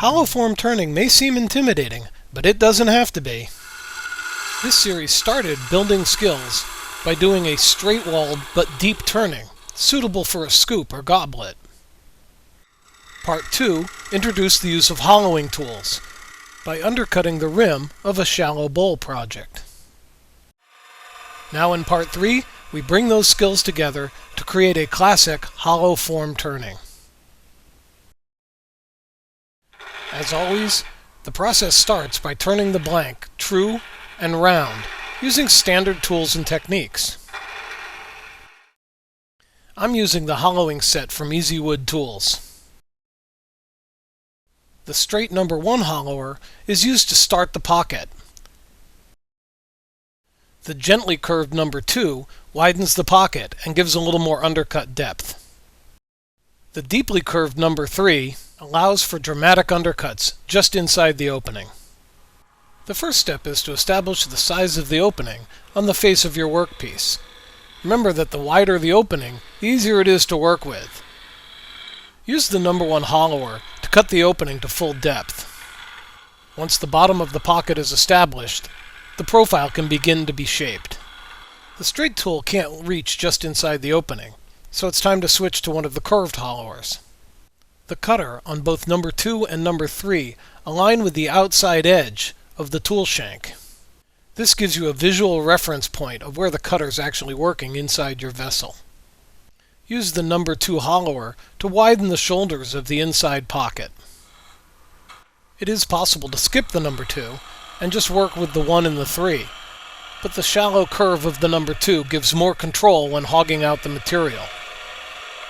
Hollow form turning may seem intimidating, but it doesn't have to be. This series started building skills by doing a straight-walled but deep turning, suitable for a scoop or goblet. Part 2 introduced the use of hollowing tools by undercutting the rim of a shallow bowl project. Now in Part 3, we bring those skills together to create a classic hollow form turning. As always, the process starts by turning the blank true and round using standard tools and techniques. I'm using the hollowing set from Easy Wood Tools. The straight number 1 hollower is used to start the pocket. The gently curved number 2 widens the pocket and gives a little more undercut depth. The deeply curved number 3 allows for dramatic undercuts just inside the opening. The first step is to establish the size of the opening on the face of your workpiece. Remember that the wider the opening, the easier it is to work with. Use the number 1 hollower to cut the opening to full depth. Once the bottom of the pocket is established, the profile can begin to be shaped. The straight tool can't reach just inside the opening, so it's time to switch to one of the curved hollowers. The cutter on both number 2 and number 3 align with the outside edge of the tool shank. This gives you a visual reference point of where the cutter is actually working inside your vessel. Use the number 2 hollower to widen the shoulders of the inside pocket. It is possible to skip the number 2 and just work with the 1 and the 3, but the shallow curve of the number 2 gives more control when hogging out the material.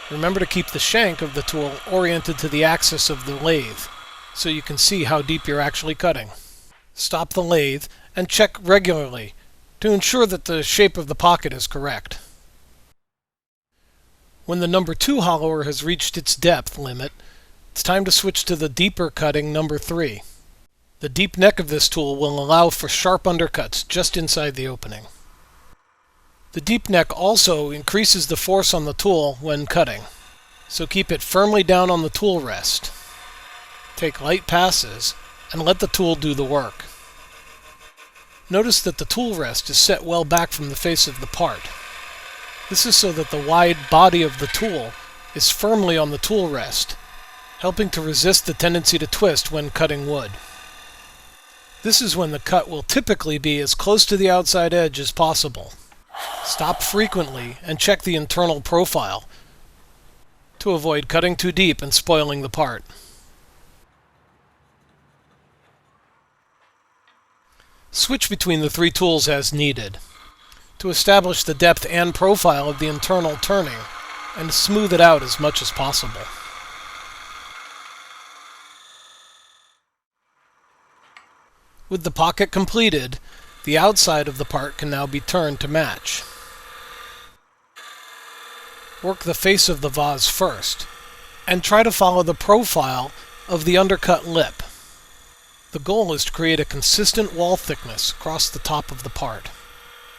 Remember to keep the shank of the tool oriented to the axis of the lathe, so you can see how deep you're actually cutting. Stop the lathe and check regularly to ensure that the shape of the pocket is correct. When the number 2 hollower has reached its depth limit, it's time to switch to the deeper cutting number 3. The deep neck of this tool will allow for sharp undercuts just inside the opening. The deep neck also increases the force on the tool when cutting, so keep it firmly down on the tool rest. Take light passes and let the tool do the work. Notice that the tool rest is set well back from the face of the part. This is so that the wide body of the tool is firmly on the tool rest, helping to resist the tendency to twist when cutting wood. This is when the cut will typically be as close to the outside edge as possible. Stop frequently and check the internal profile to avoid cutting too deep and spoiling the part. Switch between the 3 tools as needed to establish the depth and profile of the internal turning and smooth it out as much as possible. With the pocket completed, the outside of the part can now be turned to match. Work the face of the vase first, and try to follow the profile of the undercut lip. The goal is to create a consistent wall thickness across the top of the part.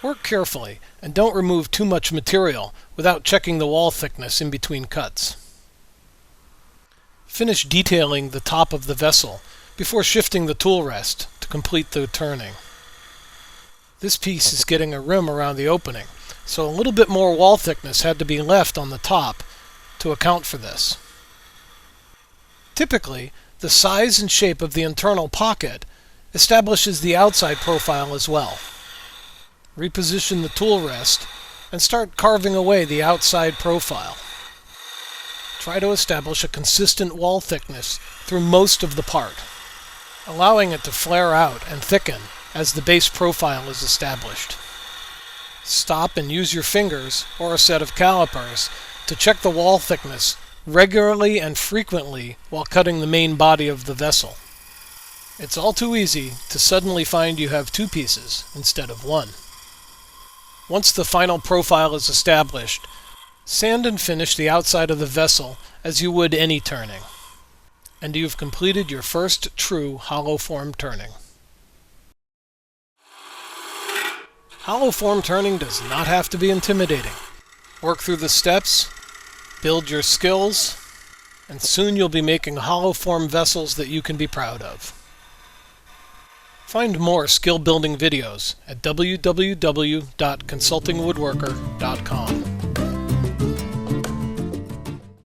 Work carefully, and don't remove too much material without checking the wall thickness in between cuts. Finish detailing the top of the vessel before shifting the tool rest to complete the turning. This piece is getting a rim around the opening, so a little bit more wall thickness had to be left on the top to account for this. Typically, the size and shape of the internal pocket establishes the outside profile as well. Reposition the tool rest and start carving away the outside profile. Try to establish a consistent wall thickness through most of the part, allowing it to flare out and thicken as the base profile is established. Stop and use your fingers or a set of calipers to check the wall thickness regularly and frequently while cutting the main body of the vessel. It's all too easy to suddenly find you have 2 pieces instead of 1. Once the final profile is established, sand and finish the outside of the vessel as you would any turning, and you've completed your first true hollow form turning. Hollow form turning does not have to be intimidating. Work through the steps, build your skills, and soon you'll be making hollow form vessels that you can be proud of. Find more skill building videos at www.consultingwoodworker.com.